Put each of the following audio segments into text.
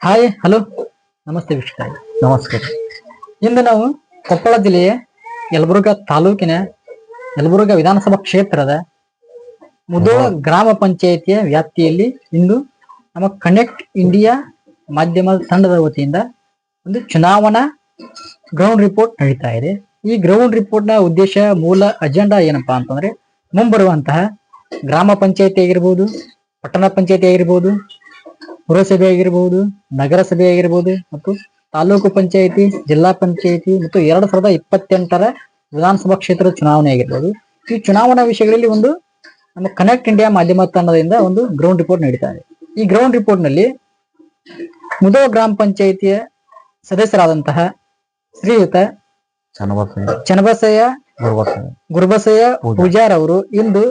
Hi hello ನಮಸ್ತೆ ವೀಕ್ಷಕರೇ. ನಮಸ್ಕಾರ. ಇಂದು ನಾವು ಕೊಪ್ಪಳ ಜಿಲ್ಲೆಯ ಯಲಬುರ್ಗಾ ತಾಲೂಕಿನ ಯಲಬುರ್ಗಾ ವಿಧಾನಸಭಾ ಕ್ಷೇತ್ರದ ಮುಧೋಳ ಗ್ರಾಮ ಪಂಚಾಯಿತಿಯ ವ್ಯಾಪ್ತಿಯಲ್ಲಿ ಇಂದು ನಮ್ಮ ಕನೆಕ್ಟ್ ಇಂಡಿಯಾ ಮಾಧ್ಯಮ ತಂಡದ ವತಿಯಿಂದ ಒಂದು ಚುನಾವಣಾ ಗ್ರೌಂಡ್ ರಿಪೋರ್ಟ್ ನಡೀತಾ ಇದೆ. ಈ ಗ್ರೌಂಡ್ ರಿಪೋರ್ಟ್ ನ ಉದ್ದೇಶ, ಮೂಲ ಅಜೆಂಡಾ ಏನಪ್ಪಾ ಅಂತಂದ್ರೆ ಮುಂಬರುವಂತಹ ಗ್ರಾಮ ಪಂಚಾಯಿತಿ ಆಗಿರ್ಬೋದು, ಪಟ್ಟಣ ಪಂಚಾಯಿತಿ ಆಗಿರ್ಬೋದು, ಪುರಸಭೆ ಆಗಿರ್ಬೋದು, ನಗರಸಭೆ ಆಗಿರ್ಬೋದು ಮತ್ತು ತಾಲೂಕು ಪಂಚಾಯಿತಿ, ಜಿಲ್ಲಾ ಪಂಚಾಯಿತಿ ಮತ್ತು 2028ರ ವಿಧಾನಸಭಾ ಕ್ಷೇತ್ರದ ಚುನಾವಣೆ ಆಗಿರ್ಬೋದು. ಈ ಚುನಾವಣಾ ವಿಷಯಗಳಲ್ಲಿ ಒಂದು ನಮ್ಮ ಕನೆಕ್ಟ್ ಇಂಡಿಯಾ ಮಾಧ್ಯಮ ತಂಡದಿಂದ ಒಂದು ಗ್ರೌಂಡ್ ರಿಪೋರ್ಟ್ ನಡೀತಾ ಇದೆ. ಈ ಗ್ರೌಂಡ್ ರಿಪೋರ್ಟ್ ನಲ್ಲಿ ಮುಧೋಳ ಗ್ರಾಮ ಪಂಚಾಯಿತಿಯ ಸದಸ್ಯರಾದಂತಹ ಶ್ರೀಯುತ ಚನ್ನಬಸಯ್ಯ ಗುರುಬಸಯ್ಯ ಪೂಜಾರ್ ಅವರು ಇಂದು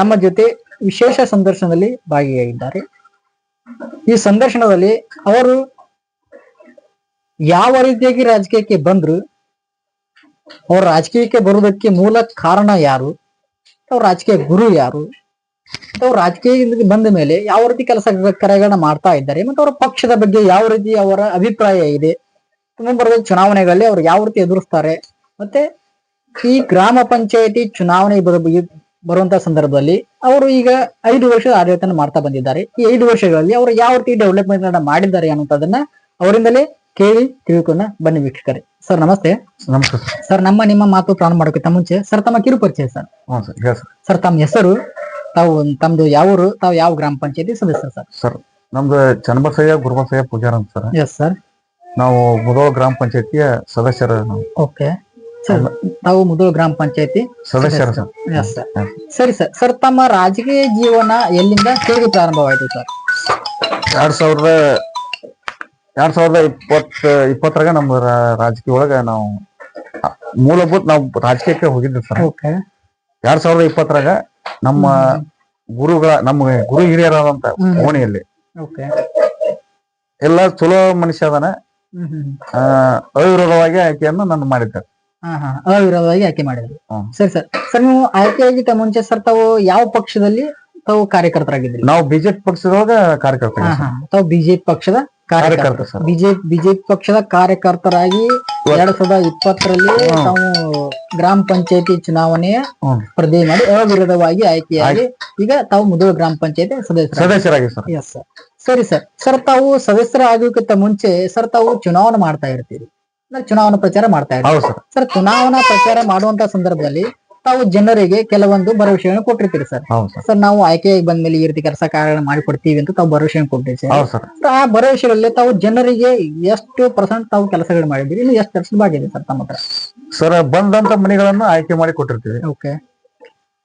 ನಮ್ಮ ಜೊತೆ ವಿಶೇಷ ಸಂದರ್ಶನದಲ್ಲಿ ಭಾಗಿಯಾಗಿದ್ದಾರೆ. ಈ ಸಂದರ್ಶನದಲ್ಲಿ ಅವರು ಯಾವ ರೀತಿಯಾಗಿ ರಾಜಕೀಯಕ್ಕೆ ಬಂದ್ರು, ಅವ್ರ ರಾಜಕೀಯಕ್ಕೆ ಬರುವುದಕ್ಕೆ ಮೂಲ ಕಾರಣ ಯಾರು, ಅವ್ರ ರಾಜಕೀಯ ಗುರು ಯಾರು, ಅವ್ರ ರಾಜಕೀಯ ಬಂದ ಮೇಲೆ ಯಾವ ರೀತಿ ಕೆಲಸ ಕಾರ್ಯಗಳನ್ನ ಮಾಡ್ತಾ ಇದ್ದಾರೆ ಮತ್ತು ಅವರ ಪಕ್ಷದ ಬಗ್ಗೆ ಯಾವ ರೀತಿ ಅವರ ಅಭಿಪ್ರಾಯ ಇದೆ, ಮುಂಬರುವ ಚುನಾವಣೆಗಳಲ್ಲಿ ಅವ್ರು ಯಾವ ರೀತಿ ಎದುರಿಸ್ತಾರೆ, ಮತ್ತೆ ಈ ಗ್ರಾಮ ಪಂಚಾಯಿತಿ ಚುನಾವಣೆ ಬರುವಂತಹ ಸಂದರ್ಭದಲ್ಲಿ ಅವರು ಈಗ 5 ವರ್ಷದ ಆಡಳಿತ ಮಾಡ್ತಾ ಬಂದಿದ್ದಾರೆ. ಈ 5 ವರ್ಷಗಳಲ್ಲಿ ಅವರು ಯಾವ ರೀತಿ ಡೆವಲಪ್ಮೆಂಟ್ ಮಾಡಿದ್ದಾರೆ ಅನ್ನೋದನ್ನ ಅವರಿಂದಲೇ ಕೇಳಿ ತಿಳ್ಕೊಂಡ ಬನ್ನಿ ವೀಕ್ಷಕರೇ. ಸರ್ ನಮಸ್ತೆ. ನಮಸ್ಕಾರ ಸರ್. ನಿಮ್ಮ ಮಾತು ಪ್ರಾರಂಭ ಮಾಡೋಕ್ಕಿಂತ ಮುಂಚೆ ಸರ್ ತಮ್ಮ ಕಿರು ಪರಿಚಯ ಸರ್. ಸರ್ ತಮ್ಮ ಹೆಸರು, ತಮ್ದು ಯಾವೂರು, ತಾವು ಯಾವ ಗ್ರಾಮ ಪಂಚಾಯತಿ ಸದಸ್ಯರು ಸರ್? ಸರ್ ನಮ್ದು ಚನ್ನಬಸಯ್ಯ ಗುರುಬಸಯ್ಯ ಪೂಜಾರ್ ಅಂತ ಸರ್. Yes sir. ನಾವು ಮುಧೋಳ ಗ್ರಾಮ ಪಂಚಾಯತಿಯ ಸದಸ್ಯರು. ಓಕೆ ಸರ್, ತಾವು ಮುಧೋಳ ಗ್ರಾಮ ಪಂಚಾಯತಿ ಸದಸ್ಯರು ಸರ್. Yes sir. ಸರಿ ಸರ್. ಸರ್ ತಮ್ಮ ರಾಜಕೀಯ ಜೀವನ ಎಲ್ಲಿಂದ ಹೇಗೆ ಪ್ರಾರಂಭವಾಯಿತು ಸರ್? 2020ರಾಗ ನಮ್ಮ ರಾಜಕೀಯ ಒಳಗ ನಾವು ಮೂಲಭೂತ ನಾವು ರಾಜಕೀಯಕ್ಕೆ ಹೋಗಿದ್ವಿ ಸರ್. 2020ರಾಗ ನಮ್ಮ ಗುರು ಹಿರಿಯರಾದಂತ ಓಣಿಯಲ್ಲಿ ಎಲ್ಲ ಚಲೋ ಮನುಷ್ಯ ಅದನ್ನ ಅವಿರೋಧವಾಗಿ ಆಯ್ಕೆಯನ್ನು ನಾನು ಮಾಡಿದ್ದೆ. ಅವಿರೋಧವಾಗಿ ಆಯ್ಕೆ ಮಾಡಿದ್ರು. ಸರಿ ಸರ್. ಸರ್ ನೀವು ಆಯ್ಕೆಯಾಗಿದ್ದ ಮುಂಚೆ ಸರ್ ತಾವು ಯಾವ ಪಕ್ಷದಲ್ಲಿ ತಾವು ಕಾರ್ಯಕರ್ತರಾಗಿದ್ರಿ? ನಾವು ಬಿಜೆಪಿ ಪಕ್ಷದೊಳಗ ಕಾರ್ಯಕರ್ತ. ತಾವು ಬಿಜೆಪಿ ಪಕ್ಷದ ಕಾರ್ಯಕರ್ತ ಸರ್. ಬಿಜೆಪಿ ಪಕ್ಷದ ಕಾರ್ಯಕರ್ತರಾಗಿ 2020ರಲ್ಲಿ ತಾವು ಗ್ರಾಮ ಪಂಚಾಯತಿ ಚುನಾವಣೆಯ ಸ್ಪರ್ಧೆ ಮಾಡಿ ಅವಿರೋಧವಾಗಿ ಆಯ್ಕೆಯಾಗಿ ಈಗ ತಾವು ಮುಧೋಳ ಗ್ರಾಮ ಪಂಚಾಯತಿ ಸದಸ್ಯರಾಗಿ ಸರ್. Yes sir. ಸರಿ ಸರ್. ಸರ್ ತಾವು ಸದಸ್ಯರಾಗೋಕ್ಕಿಂತ ಮುಂಚೆ ಸರ್ ತಾವು ಚುನಾವಣೆ ಮಾಡ್ತಾ ಇರ್ತೀರಿ, ಚುನಾವಣಾ ಪ್ರಚಾರ ಮಾಡ್ತಾ ಇರ್ತೀರಿ ಸರ್. ಚುನಾವಣಾ ಪ್ರಚಾರ ಮಾಡುವಂತ ಸಂದರ್ಭದಲ್ಲಿ ತಾವು ಜನರಿಗೆ ಕೆಲವೊಂದು ಭರವಸೆಗಳನ್ನು ಕೊಟ್ಟಿರ್ತೀರಿ ಸರ್. ಸರ್ ನಾವು ಆಯ್ಕೆಯಾಗಿ ಬಂದ್ಮೇಲೆ ಈ ರೀತಿ ಕೆಲಸ ಕಾರ್ಯಗಳನ್ನು ಮಾಡಿಕೊಡ್ತೀವಿ ಅಂತ ತಾವು ಭರವಸೆಯನ್ನು ಕೊಟ್ಟಿರ್ತೀರಿ. ಆ ಭರವಸೆಗಳಲ್ಲಿ ತಾವು ಜನರಿಗೆ ಎಷ್ಟು % ತಾವು ಕೆಲಸಗಳು ಮಾಡಿದ್ರಿ, ಇನ್ನು ಎಷ್ಟು % ಬಾಗಿದೆ ಸರ್ ತಮ್ಮ ಹತ್ರ? ಸರ್ ಬಂದಂತ ಮನೆಗಳನ್ನು ಆಯ್ಕೆ ಮಾಡಿ ಕೊಟ್ಟಿರ್ತೀವಿ. ಓಕೆ.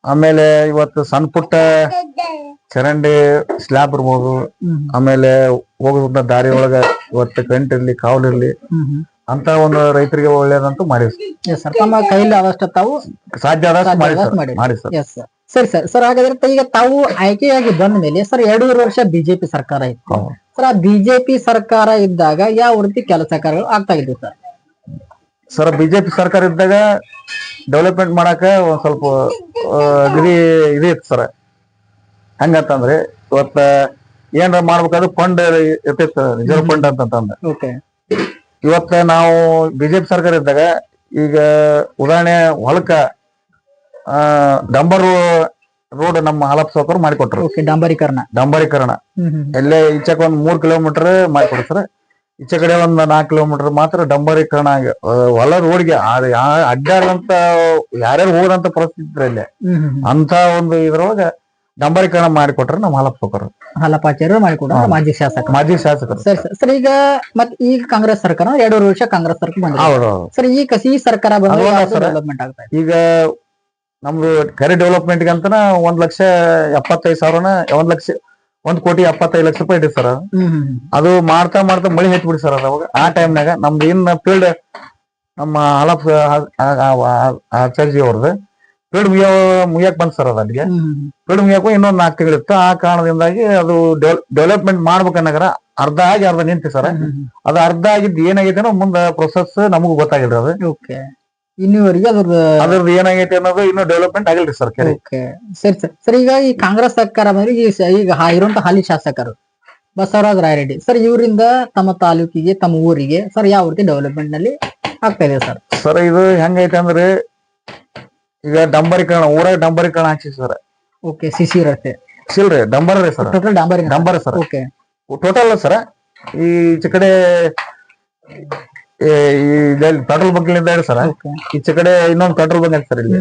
ಆಮೇಲೆ ಇವತ್ತು ಸಣ್ಣ ಪುಟ್ಟ ಚರಂಡಿ ಸ್ಲ್ಯಾಬ್ ಇರ್ಬೋದು, ಆಮೇಲೆ ಹೋಗೋದ ದಾರಿ ಒಳಗ ಇವತ್ತು ಕರೆಂಟ್ ಇರ್ಲಿ, ಕಾವಲಿರ್ಲಿ ಅಂತ ಒಂದು ರೈತರಿಗೆ ಒಳ್ಳೇದಂತೂ ಮಾಡಿ ಸರ್. ತಮ್ಮ ಕೈಲಿ ಆದಷ್ಟು ತಾವು ಸಾಧ್ಯ ಮಾಡಿ ಸರ್. ಸರಿ ಸರ್. ಸರ್ ಹಾಗಾದ್ರೆ ಈಗ ತಾವು ಆಯ್ಕೆಯಾಗಿ ಬಂದ ಮೇಲೆ ಸರ್ 2.5 ವರ್ಷ ಬಿಜೆಪಿ ಸರ್ಕಾರ ಇತ್ತು ಸರ್. ಆ ಬಿಜೆಪಿ ಸರ್ಕಾರ ಇದ್ದಾಗ ಯಾವ ರೀತಿ ಕೆಲಸ ಕಾರ್ಯಗಳು ಆಗ್ತಾ ಇದ್ವು ಸರ್? ಸರ್ ಬಿಜೆಪಿ ಸರ್ಕಾರ ಇದ್ದಾಗ ಡೆವಲಪ್ಮೆಂಟ್ ಮಾಡಾಕ ಒಂದ್ ಸ್ವಲ್ಪ ಇದಿತ್ತು ಸರ್. ಹಂಗಂತಂದ್ರೆ ಇವತ್ತ ಏನಾರ ಮಾಡ್ಬೇಕಾದ್ರೆ ಫಂಡ್ ಇರ್ತಿತ್ತು, ರಿಸರ್ವ್ ಫಂಡ್ ಅಂತಂದ್ರೆ. ಇವತ್ತ ನಾವು ಬಿಜೆಪಿ ಸರ್ಕಾರ ಇದ್ದಾಗ ಈಗ ಉದಾಹರಣೆ ಹೊಲಕ್ಕ ಡಂಬರ್ ರೋಡ್ ನಮ್ಮ ಹಾಲಪ್ಪ ಸಾವ್ಕಾರ್ ಮಾಡಿಕೊಟ್ರು. ಡಂಬರೀಕರಣ ಎಲ್ಲೇ ಈಚೆಗೆ 3 ಕಿಲೋಮೀಟರ್ ಮಾಡಿಕೊಡ್ತಾರೆ, ಈಚೆ ಕಡೆ 4 ಕಿಲೋಮೀಟರ್ ಮಾತ್ರ ಡಂಬರೀಕರಣ ಹೊಲ ರೋಡ್ಗೆ ಅಡ್ಡಾಡಂತ ಯಾರ್ಯಾರು ಹೋದಂತ ಪರಿಸ್ಥಿತಿ ಇದ್ರೆ ಅಂತ ಒಂದು ಇದ್ರೊಳಗ ಡಂಬರೀಕರಣ ಮಾಡಿಕೊಟ್ರೆ ನಮ್ಮ ಹಾಲಪ್ಪಾಚಾರ್ಯರು ಮಾಡಿಕೊಟ್ರು, ಮಾಜಿ ಶಾಸಕರು. ಸರ್ ಈಗ ಈಗ ಕಾಂಗ್ರೆಸ್ ಸರ್ಕಾರ 2.5 ವರ್ಷ ಕಾಂಗ್ರೆಸ್ ಸರ್ಕಾರ ಬಂದಿದೆ ಸರ್. ಈ ಸರ್ಕಾರ ಡೆವಲಪ್ಮೆಂಟ್ ಆಗ್ತಾ ಇದೆ. ಈಗ ನಮ್ದು ಕೆರೆ ಡೆವಲಪ್ಮೆಂಟ್ ಅಂತ 1,75,000 1,75,00,000 ರೂಪಾಯಿ ಇದೆ ಸರ್. ಅದು ಮಾಡ್ತಾ ಮಳಿ ಹೆಚ್ಚಿಬಿಡಿ ಸರ್. ಅವಾಗ ಆ ಟೈಮ್ನಾಗ ನಮ್ದು ಇನ್ನ ಫೀಲ್ಡ್ ನಮ್ಮ ಹಾಲಪ್ಪ ಆಚಾರ್ಜಿ ಅವ್ರದ್ದು ಫೀಲ್ಡ್ ಮುಗಿಯಕ್ ಬಂದ್ ಸರ್. ಅಲ್ಲಿಗೆ ಫೀಲ್ಡ್ ಮುಗಿಯಕ್ಕೂ ಇನ್ನೊಂದು 4 ತಿಂಗಳಿತ್ತು. ಆ ಕಾರಣದಿಂದಾಗಿ ಅದು ಡೆವಲಪ್ಮೆಂಟ್ ಮಾಡ್ಬೇಕನ್ನಾಗ ಅರ್ಧ ನಿಂತಿ ಸರ್. ಅದು ಅರ್ಧ ಆಗಿದ್ದು ಏನಾಗೈತೆ ಮುಂದ ಪ್ರೊಸೆಸ್ ನಮಗೂ ಗೊತ್ತಾಗಿಲ್ರಿ. ಅದು ಇನ್ನೂವರೆಗೆ ಅದ್ರದ್ದು ಏನಾಗೈತೆ ಅನ್ನೋದು ಇನ್ನೂ ಡೆವಲಪ್ಮೆಂಟ್ ಆಗಿಲ್ರಿ ಸರ್. ಸರಿ ಸರ್. ಸರ್ ಈಗ ಈ ಕಾಂಗ್ರೆಸ್ ಸರ್ಕಾರ ಬಂದ್ರೆ ಈಗ ಇರುವಂತ ಹಾಲಿ ಶಾಸಕರು ಬಸವರಾಜ ರಾಯರೆಡ್ಡಿ ಸರ್, ಇವರಿಂದ ತಮ್ಮ ತಾಲೂಕಿಗೆ ತಮ್ಮ ಊರಿಗೆ ಸರ್ ಯಾವ ರೀತಿ ಡೆವಲಪ್ಮೆಂಟ್ ನಲ್ಲಿ ಆಗ್ತಾ ಇದೆ ಸರ್? ಸರ್ ಇದು ಹೆಂಗೈತೆ ಅಂದ್ರೆ ಈಗ ಡಂಬರೀಕರಣ, ಊರಾಗ ಡಂಬರೀಕರಣ ಹಾಕ್ಸಿ ಸರ್. ಓಕೆ, ಸಿಸಿ ರಸ್ತೆ ಸಿಲ್ರಿ ಡಂಬರ್ ರೀ ಸರ್, ಟೋಟಲ್ ಡಾಂಬರಿಂಗ್. ಡಂಬರ್ ಸರ್. ಓಕೆ, ಟೋಟಲ್ ಸರ್ ಈ ಈಚೆ ಕಡೆ ಪೆಟ್ರೋಲ್ ಬಂಕ್ ಹೇಳಿ ಸರ್, ಓಕೆ, ಈಚೆ ಕಡೆ ಇನ್ನೊಂದು ಪೆಟ್ರೋಲ್ ಬಂಕ್ ಐತೆ ಸರ್ ಇಲ್ಲಿ.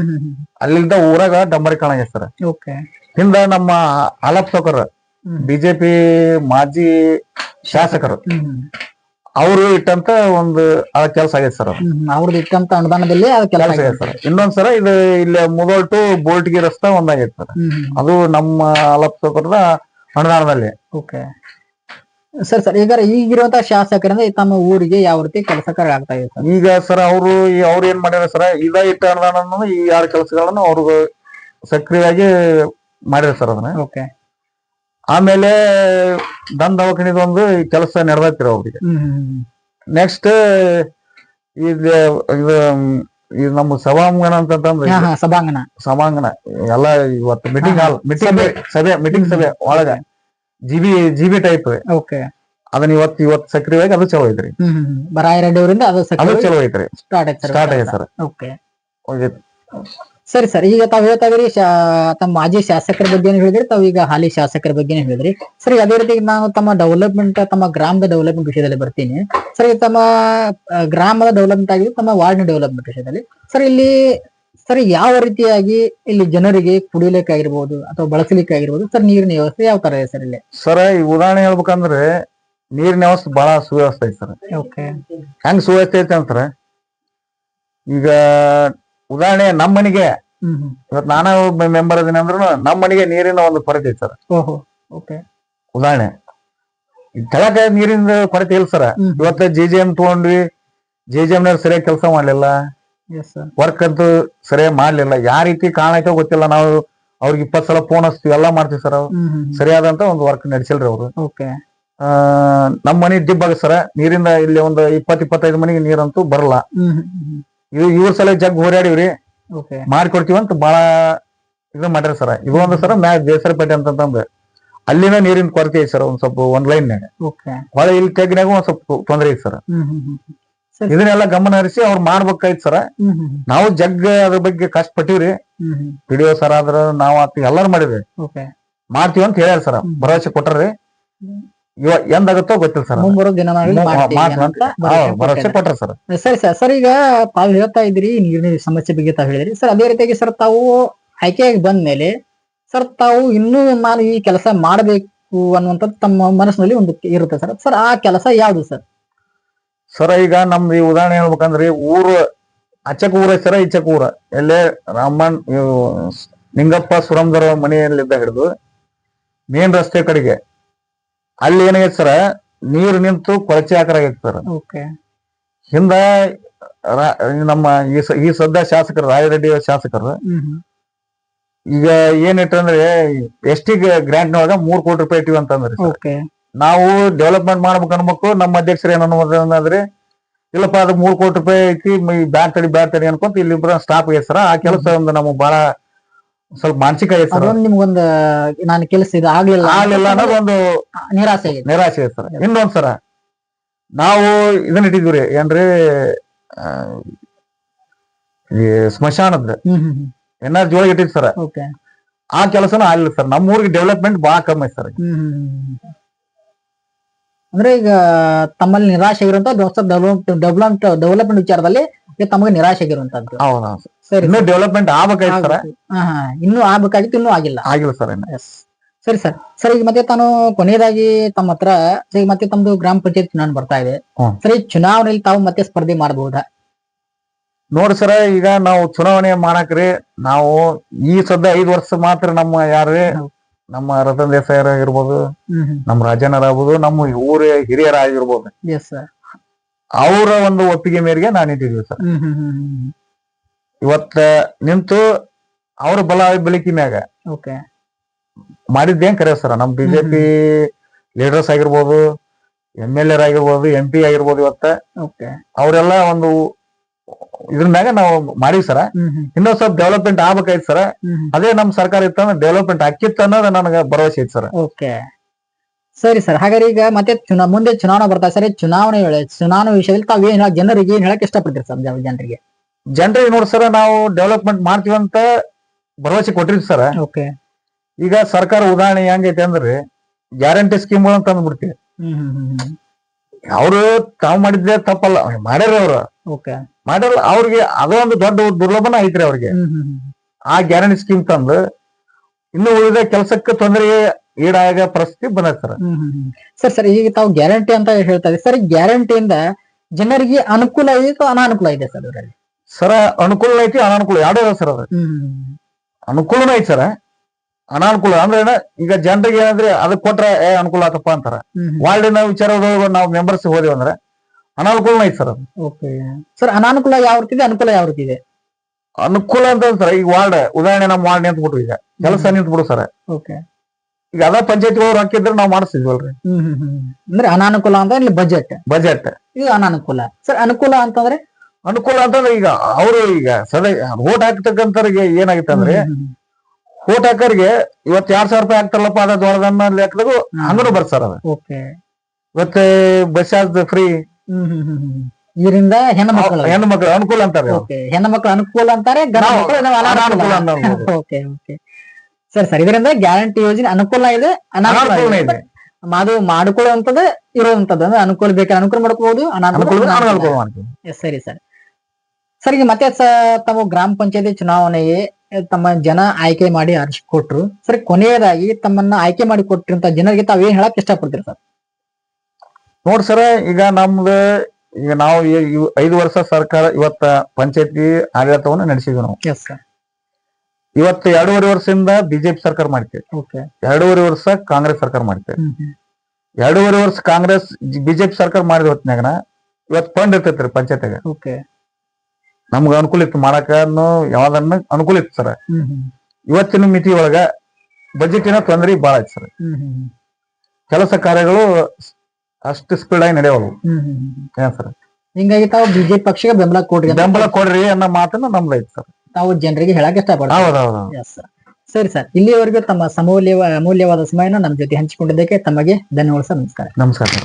ಅಲ್ಲಿಂದ ಊರಾಗ ಡಂಬರೀಕರಣ ಆಗೈತೆ ಸರ್. ಓಕೆ, ಹಿಂದ ನಮ್ಮ ಹಾಲಪ್ಪ ಸೌಕರ್ ಬಿಜೆಪಿ ಮಾಜಿ ಶಾಸಕರು ಅವರು ಇಟ್ಟಂತ ಒಂದು ಕೆಲಸ ಆಗೈತೆ ಸರ್. ಅವ್ರದ್ದು ಇಟ್ಟಂತ ಅನುದಾನದಲ್ಲಿ ಅದು ಕೆಲಸ ಕೆಲಸ ಆಗೈತೆ ಸರ್. ಇನ್ನೊಂದ್ಸರ ಇದು ಇಲ್ಲಿ ಮುದೋಳ್ ಟು ಬೋಲ್ಟ್ಗಿ ರಸ್ತಾ ಒಂದಾಗೈತೆ ಸರ್. ಅದು ನಮ್ಮ ಹಾಲಪ್ಪ ಸೌಕರ್ದ ಅನುದಾನದಲ್ಲಿ. Okay sir. ಸರ್ ಈಗ ಈಗಿರುವಂತಹ ಶಾಸಕರಿಂದ ತಮ್ಮ ಊರಿಗೆ ಯಾವ ರೀತಿ ಕೆಲಸ ಕಾರ್ಯ ಆಗ್ತಾ ಇದೆ ಸರ್? ಈಗ ಸರ್ ಅವ್ರು ಏನ್ ಮಾಡ್ಯಾರ ಸರ್, ಇದ ಇಟ್ಟ ಅನುದಾನ ಈ 2 ಕೆಲಸಗಳನ್ನ ಅವ್ರಿಗೆ ಸಕ್ರಿಯವಾಗಿ ಮಾಡ್ಯಾರ ಸರ್ ಅದನ್ನ. ಓಕೆ, ಆಮೇಲೆ ದನ್ ದವಾಖಾನಿದ ಒಂದು ಕೆಲಸ ನಡೆದೈತಿರ ಅವ್ರಿಗೆ. ನೆಕ್ಸ್ಟ್ ಇದು ಇದು ನಮ್ಮ ಸಭಾಂಗಣ ಅಂತಂದ್ರೆ ಸಭಾಂಗಣ ಎಲ್ಲ ಇವತ್ತು ಮೀಟಿಂಗ್ ಹಾಲ್, ಮೀಟಿಂಗ್ ಸಭೆ ಒಳಗ ಜಿಬಿ ಟೈಪ್. ಓಕೆ, ಅದನ್ನ ಇವತ್ತು ಸಕ್ರಿಯವಾಗಿ ಅದು ಚಲೋ ಐತ್ರಿ. ರಾಯರೆಡ್ಡಿ ಅವರಿಂದ ಅದು ಚಲೋ ಐತ್ರಿ, ಸ್ಟಾರ್ಟ್ ಆಗೈತೆ ಸರ್. ಓಕೆ, ಸರಿ ಸರ್. ಈಗ ತಾವ್ ಹೇಳ್ತಾ ಇದ್ರಿ ತಮ್ಮ ಮಾಜಿ ಶಾಸಕರ ಬಗ್ಗೆ ಹೇಳಿದ್ರಿ, ತಾವ್ ಈಗ ಹಾಲಿ ಶಾಸಕರ ಬಗ್ಗೆ ಹೇಳಿದ್ರಿ. ಸರಿ, ಅದೇ ರೀತಿ ನಾನು ತಮ್ಮ ಡೆವಲಪ್ಮೆಂಟ್, ತಮ್ಮ ಗ್ರಾಮದ ಡೆವಲಪ್ಮೆಂಟ್ ವಿಷಯದಲ್ಲಿ ಬರ್ತೀನಿ. ಸರಿ, ತಮ್ಮ ಗ್ರಾಮದ ಡೆವಲಪ್ಮೆಂಟ್ ಆಗಿದೆ, ತಮ್ಮ ವಾರ್ಡ್ ಡೆವಲಪ್ಮೆಂಟ್ ವಿಷಯದಲ್ಲಿ ಸರ್ ಇಲ್ಲಿ ಸರ್ ಯಾವ ರೀತಿಯಾಗಿ ಇಲ್ಲಿ ಜನರಿಗೆ ಕುಡಿಯಲಿಕ್ಕೆ ಆಗಿರ್ಬೋದು ಅಥವಾ ಬಳಸಲಿಕ್ಕೆ ಆಗಿರ್ಬೋದು ಸರ್ ನೀರಿನ ವ್ಯವಸ್ಥೆ ಯಾವ ತರ ಇದೆ ಸರ್ ಇಲ್ಲಿ? ಸರ್ ಈ ಉದಾಹರಣೆ ಹೇಳ್ಬೇಕಂದ್ರೆ ನೀರಿನ ವ್ಯವಸ್ಥೆ ಬಹಳ ಸುವ್ಯವಸ್ಥೆ ಐತೆ ಸರ್. ಓಕೆ, ಹೆಂಗ್ ಸುವ್ಯವಸ್ಥೆ ಐತೆ ಅಂತಾರೆ, ಈಗ ಉದಾಹರಣೆ ನಮ್ಮ ಮನೆಗೆ ಇವತ್ತು ನಾನು ಮೆಂಬರ್ ಅದೀನಿ ಅಂದ್ರೂ ನಮ್ಮ ಮನೆಗೆ ನೀರಿನ ಒಂದು ಕೊರತೆ ಐತೆ ಸರ್. ಓಹೋ, ಓಕೆ, ಉದಾಹರಣೆ ಕೆಳಕ ನೀರಿನ ಕೊರತೆ ಇಲ್ಲ ಸರ್. ಇವತ್ತ JJM ತಗೊಂಡ್ವಿ, JJM ನವ್ರು ಸರಿಯಾಗಿ ಕೆಲಸ ಮಾಡ್ಲಿಲ್ಲ, ವರ್ಕ್ ಅಂತೂ ಸರಿಯಾಗಿ ಮಾಡ್ಲಿಲ್ಲ. ಯಾವ ರೀತಿ ಕಾರಣ ಐತೋ ಗೊತ್ತಿಲ್ಲ. ನಾವು ಅವ್ರಿಗೆ 20 ಸಲ ಫೋನ್ ಹಚ್ತೀವಿ, ಎಲ್ಲಾ ಮಾಡ್ತೀವಿ ಸರ್. ಸರಿಯಾದಂತ ಒಂದು ವರ್ಕ್ ನಡೆಸಿಲ್ರಿ ಅವ್ರು. ನಮ್ಮ ಮನೆ ಡಿಬ್ ಆಗ ಸರ ನೀರಿಂದ ಇಲ್ಲಿ ಒಂದು 20-25 ಮನೆಗೆ ನೀರಂತೂ ಬರಲ್ಲ. ಇವ್ರ ಸಲ ಜಗ್ ಹೋರಾಡಿವ್ರಿ, ಮಾಡ್ಕೊಡ್ತೀವಿ ಅಂತ ಬಾಳ ಇದು ಮಾಡ್ರಿ ಸರ. ಇದು ಒಂದು ಸರ ಬೇಸರಪೇಟೆ ಅಂತಂದ್ರೆ ಅಲ್ಲಿನ ನೀರಿನ ಕೊರತೆ ಐತಿ ಸರ್. ಒಂದ್ ಸ್ವಲ್ಪ ಒಂದ್ ಲೈನ್ಯಾಗ ಹೊಳೆ ಇಲ್ಲಿ ತೆಗ್ನಾಗ ಒಂದ್ ಸ್ವಲ್ಪ ತೊಂದ್ರೆ ಐತಿ ಸರ್. ಇದನ್ನೆಲ್ಲ ಗಮನ ಹರಿಸಿ ಅವ್ರು ಮಾಡ್ಬೇಕಾಯ್ತು ಸರ. ನಾವು ಜಗ್ ಅದ್ರ ಬಗ್ಗೆ ಕಷ್ಟಪಟ್ಟಿವ್ರಿ. PDO ಸರ್ ಆದ್ರ ನಾವ್ ಎಲ್ಲಾರು ಮಾಡಿದ್ವಿ, ಮಾಡ್ತೀವಿ ಅಂತ ಹೇಳ್ಯಾರ ಸರ್. ಭರವಸೆ ಕೊಟ್ರಿ. ಇವಾಗ ಎಂದಾಗತ್ತೋ ಗೊತ್ತಿಲ್ಲ ಸರ್, ಭರವಸೆ ಕೊಟ್ರ ಸರ್. ಸರಿ ಸರ್. ಸರ್ ಈಗ ತಾವು ಹೇಳ್ತಾ ಇದ್ರಿ ನೀರಿನ ಸಮಸ್ಯೆ ಬಗ್ಗೆ ತಾವು ಹೇಳಿದ್ರಿ ಸರ್. ಅದೇ ರೀತಿಯಾಗಿ ಸರ್ ತಾವು ಆಯ್ಕೆಯಾಗಿ ಬಂದ್ಮೇಲೆ ಸರ್ ತಾವು ಇನ್ನೂ ನಾನು ಈ ಕೆಲಸ ಮಾಡಬೇಕು ಅನ್ನುವಂಥದ್ದು ತಮ್ಮ ಮನಸ್ಸಿನಲ್ಲಿ ಒಂದು ಇರುತ್ತೆ ಸರ್. ಸರ್ ಆ ಕೆಲಸ ಯಾವ್ದು ಸರ್? ಸರ ಈಗ ನಮ್ದು ಈ ಉದಾಹರಣೆ ಹೇಳ್ಬೇಕಂದ್ರೆ ಊರು ಅಚ್ಚಕ್ ಊರ ಸರ, ಈಚಕ್ ಊರ ಎಲ್ಲೇ ರಾಮನ್ ನಿಂಗಪ್ಪ ಸುರಂದರ ಮನೆಯಲ್ಲಿದ್ದ ಹಿಡಿದು ಮೇನ್ ರಸ್ತೆ ಕಡೆಗೆ ಅಲ್ಲಿ ಏನಾಗೈತೆ ಸರ, ನೀರು ನಿಂತು ಕೊಳಚೆ ಆಕಾರ ಆಗೈತೆ ಸರ್. ಹಿಂದ ನಮ್ಮ ಈ ಸದ್ಯ ಶಾಸಕರು ರಾಯರೆಡ್ಡಿ ಶಾಸಕರು ಈಗ ಏನಿಟ್ಟಂದ್ರೆ ST ಗ್ರಾಂಟ್ನೊಳಗ 3 ಕೋಟಿ ರೂಪಾಯಿ ಇಟ್ಟಿವಿ ಅಂತಂದ್ರಿ. ನಾವು ಡೆವಲಪ್ಮೆಂಟ್ ಮಾಡ್ಬೇಕು ಅನ್ಬೇಕು. ನಮ್ಮ ಅಧ್ಯಕ್ಷರು ಏನ್ ಅನ್ನೋದಂದ್ರೆ ಇಲ್ಲಪ್ಪ ಅದು 3 ಕೋಟಿ ರೂಪಾಯಿ ಐತಿ, ಬ್ಯಾಟ್ ತಡಿ ಅನ್ಕೊಂತ ಇಲ್ಲಿ ಸ್ಟಾಪ್ ಆಗೈತೆ ಸರ್. ಆ ಕೆಲಸ ಒಂದು ನಮಗ್ ಬಹಳ ಸ್ವಲ್ಪ ಮಾನಸಿಕ ಆಗೈತೆ ಸರ್. ನಿಮ್ಗೊಂದು ನಾನು ಕೆಲಸ ಇದು ಆಗ್ಲಿಲ್ಲ ಅನ್ನೋದೊಂದು ನಿರಾಸೆ ಆಗೈತೆ ಸರ್. ಇನ್ನೊಂದ್ಸರ ನಾವು ಇದನ್ನ ಇಟ್ಟಿದ್ವಿ ಏನ್ರಿ, ಈ ಸ್ಮಶಾನದ NRG ಒಳಗೆ ಇಟ್ಟಿದ್ ಸರ್. ಆ ಕೆಲಸನೂ ಆಗ್ಲಿಲ್ಲ ಸರ್. ನಮ್ಮ ಊರಿಗೆ ಡೆವಲಪ್ಮೆಂಟ್ ಬಹಳ ಕಮ್ಮಿ ಐತೆ ಸರ್. ಅಂದ್ರೆ ಈಗ ತಮ್ಮಲ್ಲಿ ನಿರಾಶೆ ಆಗಿರುವಂತ ಡೆವಲಪ್ಮೆಂಟ್ ವಿಚಾರದಲ್ಲಿ ತಮಗೆ ನಿರಾಶೆ ಆಗಿರುವಂತದ್ದು. ಇನ್ನೂ ಡೆವಲಪ್ಮೆಂಟ್ ಆಗ್ಬೇಕಾಯ್ತು ಸರ್. ಇನ್ನೂ ಆಗ್ಬೇಕಾಗಿತ್ತು, ಇನ್ನೂ ಆಗಿಲ್ಲ ಸರ್. ಸರಿ ಸರ್. ಸರ್ ಈಗ ಮತ್ತೆ ತಾನು ಕೊನೆಯದಾಗಿ ತಮ್ಮ ಹತ್ರ ಮತ್ತೆ ತಮ್ದು ಗ್ರಾಮ ಪಂಚಾಯತ್ ಚುನಾವಣೆ ಬರ್ತಾ ಇದೆ ಸರಿ, ಚುನಾವಣೆಯಲ್ಲಿ ತಾವು ಮತ್ತೆ ಸ್ಪರ್ಧೆ ಮಾಡಬಹುದಾ? ನೋಡ್ರಿ ಸರ, ಈಗ ನಾವು ಚುನಾವಣೆ ಮಾಡಕ್ರಿ ನಾವು ಈ ಸದ್ಯ 5 ವರ್ಷ ಮಾತ್ರ ನಮ್ಮ ಯಾರೇ ನಮ್ಮ ರತನ್ ದೇಸಾಯಿ ಆಗಿರ್ಬೋದು, ನಮ್ಮ ರಾಜಣ್ಣರಾಗ್ಬೋದು, ನಮ್ಮ ಊರ ಹಿರಿಯರಾಗಿರ್ಬೋದು, ಅವರ ಒಂದು ಒಪ್ಪಿಗೆ ಮೇರೆಗೆ ನಾನು ಇಟ್ಟಿದ್ದೀವಿ ಸರ್. ಇವತ್ತ ನಿಂತು ಅವ್ರ ಬಲ ಬೆಳಕಿ ಮ್ಯಾಗ ಮಾಡಿದ್ದೇನ್ ಕರೆ ಸರ್. ನಮ್ BJP ಲೀಡರ್ಸ್ ಆಗಿರ್ಬೋದು, MLA ಆಗಿರ್ಬೋದು, MP ಆಗಿರ್ಬೋದು, ಇವತ್ತ ಅವರೆಲ್ಲ ಒಂದು ಇದ್ರ ಮ್ಯಾಗ ನಾವು ಮಾಡಿವಿ ಸರ. ಇನ್ನೊಂದ್ ಸ್ವಲ್ಪ ಡೆವಲಪ್ಮೆಂಟ್ ಆಗ್ಬೇಕಾಯ್ತು ಸರ. ಅದೇ ನಮ್ ಸರ್ಕಾರ ಇತ್ತಂದ್ರೆ ಡೆವಲಪ್ಮೆಂಟ್ ಆಕ್ಕಿತ್ತು ಅನ್ನೋದು ನನಗ ಭರವಸೆ ಐತಿ ಸರ್. ಸರಿ ಸರ್. ಹಾಗಾದ್ರೆ ಈಗ ಮತ್ತೆ ಮುಂದೆ ಚುನಾವಣೆ ಬರ್ತಾ ಸರಿ, ಚುನಾವಣೆ ವಿಷಯದಲ್ಲಿ ತಾವ್ ಜನರಿಗೆ ಏನ್ ಹೇಳಕ್ ಇಷ್ಟಪಡ್ತೀರಿ ಸರ್? ಜನರಿಗೆ ನೋಡಿ ಸರ್, ನಾವು ಡೆವಲಪ್ಮೆಂಟ್ ಮಾಡ್ತೀವಿ ಅಂತ ಭರವಸೆ ಕೊಟ್ಟಿರ್ತೀವಿ ಸರ್. ಓಕೆ. ಈಗ ಸರ್ಕಾರ ಉದಾಹರಣೆ ಹೆಂಗೈತೆ ಅಂದ್ರೆ ಗ್ಯಾರಂಟಿ ಸ್ಕೀಮ್ ಅಂತ ಅಂದ್ಬಿಡ್ತೀವಿ. ಅವ್ರು ತಾವ್ ಮಾಡಿದ್ದೆ ತಪ್ಪಲ್ಲ, ಮಾಡ್ಯಾರ ಅವ್ರು. ಓಕೆ. ಮಾಡ್ಯಾರ, ಅವ್ರಿಗೆ ಅದೊಂದು ದೊಡ್ಡ ದುರ್ಲಭನ ಐತ್ರಿ ಅವ್ರಿಗೆ. ಆ ಗ್ಯಾರಂಟಿ ಸ್ಕೀಮ್ ತಂದು ಇನ್ನು ಉಳಿದ ಕೆಲಸಕ್ಕೆ ತೊಂದರೆ ಈಡಾಗ ಪರಿಸ್ಥಿತಿ ಬಂದೈತೆ ಸರ್. ಸರ್ ಈಗ ತಾವು ಗ್ಯಾರಂಟಿ ಅಂತ ಹೇಳ್ತಾ ಇದ್ದೀವಿ ಸರ್. ಗ್ಯಾರಂಟಿಯಿಂದ ಜನರಿಗೆ ಅನುಕೂಲ ಇದೆ ಅಥವಾ ಅನಾನುಕೂಲ ಇದೆ ಸರ್ ಅದರಲ್ಲಿ? ಸರ ಅನುಕೂಲ ಐತಿ, ಅನಾನುಕೂಲ ಎರಡೂ ಇದೆ ಸರ್. ಅದು ಅನುಕೂಲನೂ ಐತಿ ಸರ, ಅನಾನುಕೂಲ ಅಂದ್ರೆ ಏನ, ಈಗ ಜನರಿಗೆ ಏನಂದ್ರೆ ಅದಕ್ಕೆ ಕೊಟ್ರೆ ಅನುಕೂಲ ಆತಪ್ಪ ಅಂತಾರ. ವಾರ್ಡಿನ ವಿಚಾರದೊಳಗೆ ನಾವು ಮೆಂಬರ್ಸ್ ಹೋದೇವ್ ಅಂದ್ರೆ ಅನಾನುಕೂಲನ ಐತಿ ಸರ್. Okay sir. ಅನಾನುಕೂಲ ಯಾವ ರೀತಿ ಇದೆ, ಅನುಕೂಲ ಯಾವ ರೀತಿ ಇದೆ? ಅನುಕೂಲ ಅಂತ ಸರ್, ಈಗ ವಾರ್ಡ್ ಉದಾಹರಣೆ ನಮ್ಮ ವಾರ್ಡ್ ನಿಂತ್ಬಿಟ್ರು, ಈಗ ಕೆಲಸ ನಿಂತ್ಬಿಡು ಸರ್. ಓಕೆ. ಈಗ ಅದ ಪಂಚಾಯತಿ ಅವ್ರು ಹಾಕಿದ್ರೆ ನಾವು ಮಾಡಿಸ್ತಿದ್ವಲ್ರಿ. ಅಂದ್ರೆ ಅನಾನುಕೂಲ ಅಂತ ಇಲ್ಲಿ ಬಜೆಟ್ ಇದು ಅನಾನುಕೂಲ. ಸರ್ ಅನುಕೂಲ ಅಂತಂದ್ರೆ ಈಗ ಅವರು ಈಗ ಸದಾ ವೋಟ್ ಹಾಕ್ತಕ್ಕಂಥವ್ರಿಗೆ ಏನಾಗಿತ್ತು ಅಂದ್ರೆ, ವೋಟ್ ಹಾಕರ್ಗೆ ಇವತ್ತು 2,000 ರೂಪಾಯಿ ಹಾಕ್ತಾರಲ್ಲಪ್ಪ, ಅದ ದೊಡ್ಡದನ್ನ ಲೆಕ್ಕದಾಗ ಹಂಗನು ಬರ್ತಾರ ಅದ. ಓಕೆ. ಇವತ್ತು ಬಸ್ ಚಾರ್ಜ್ ಫ್ರೀ, ಇದರಿಂದ ಹೆಣ್ಣು ಮಕ್ಕಳು ಅನುಕೂಲ ಅಂತಾರೆ. ಹೆಣ್ಣು ಮಕ್ಕಳು ಅನುಕೂಲ ಅಂತಾರೆ, ಓಕೆ ಓಕೆ. ಸರಿ. ಇದರಿಂದ ಗ್ಯಾರಂಟಿ ಯೋಜನೆ ಅನುಕೂಲ ಇದೆ, ಅನಾನುಕೂಲ ಇದೆ. ಅದು ಮಾಡ್ಕೊಳ್ಳುವಂಥದ್ದು ಇರುವಂತದ್ದು ಅಂದ್ರೆ ಅನುಕೂಲ ಬೇಕಾದ್ರೆ ಅನುಕೂಲ ಮಾಡ್ಕೋಬಹುದು, ಅನಾನುಕೂಲ. ಸರಿ ಸರ್. ಈಗ ಮತ್ತೆ ತಮ್ಮ ಗ್ರಾಮ ಪಂಚಾಯತಿ ಚುನಾವಣೆಗೆ ತಮ್ಮ ಜನ ಆಯ್ಕೆ ಮಾಡಿ ಕೊಟ್ರು ಸರಿ. ಕೊನೆಯದಾಗಿ ತಮ್ಮನ್ನ ಆಯ್ಕೆ ಮಾಡಿ ಕೊಟ್ಟಿರಂತ ಜನರಿಗೆ ತಾವ್ ಏನ್ ಹೇಳಕ್ ಇಷ್ಟಪಡ್ತೀರಿ ಸರ್? ನೋಡ್ ಸರ, ಈಗ ನಮ್ದು ಈಗ ನಾವು 5 ವರ್ಷ ಸರ್ಕಾರ ಇವತ್ತ ಪಂಚಾಯತಿ ಆಡಳಿತವನ್ನು ನಡೆಸಿದ್ವಿ ನಾವು. ಇವತ್ತು 2.5 ವರ್ಷದಿಂದ ಬಿಜೆಪಿ ಸರ್ಕಾರ ಮಾಡ್ತೇವೆ, 2.5 ವರ್ಷ ಕಾಂಗ್ರೆಸ್ ಸರ್ಕಾರ ಮಾಡ್ತೇವೆ. 2.5 ವರ್ಷ ಕಾಂಗ್ರೆಸ್ ಬಿಜೆಪಿ ಸರ್ಕಾರ ಮಾಡಿದ ಹೊತ್ತಿನಾಗ ಇವತ್ತು ಫಂಡ್ ಇರ್ತೈತ್ರಿ ಪಂಚಾಯತ್ಗೆ. ನಮ್ಗ ಅನುಕೂಲ ಇತ್ತು ಮಾಡಕ, ಯಾವ್ದನ್ನ ಅನುಕೂಲ ಇತ್ತು ಸರ್. ಇವತ್ತಿನ ಮಿತಿ ಒಳಗ ಬಜೆಟಿನ ತೊಂದರೆ ಬಾಳ ಐತಿ ಸರ್. ಕೆಲಸ ಕಾರ್ಯಗಳು ಅಷ್ಟು ಸ್ಪೀಡ್ ಆಗಿ ನಡೆಯವಲ್ಲ ಏನ್ ಸರ್. ಹಿಂಗಾಗಿ ತಾವು ಬಿಜೆಪಿ ಪಕ್ಷಕ್ಕೆ ಬೆಂಬಲ ಕೊಡ್ರಿ ಅನ್ನೋ ಮಾತನ್ನ ನಮ್ದು ಐತಿ ಸರ್. ತಾವು ಜನರಿಗೆ ಹೇಳಕ್ ಇಷ್ಟಪಡ್ತಾರೆ. ಸರಿ ಸರ್. ಇಲ್ಲಿಯವರೆಗೂ ತಮ್ಮ ಅಮೂಲ್ಯವಾದ ಸಮಯನ ನಮ್ಮ ಜೊತೆ ಹಂಚಿಕೊಂಡಿದ್ದಕ್ಕೆ ತಮಗೆ ಧನ್ಯವಾದ ಸರ್. ನಮಸ್ಕಾರ.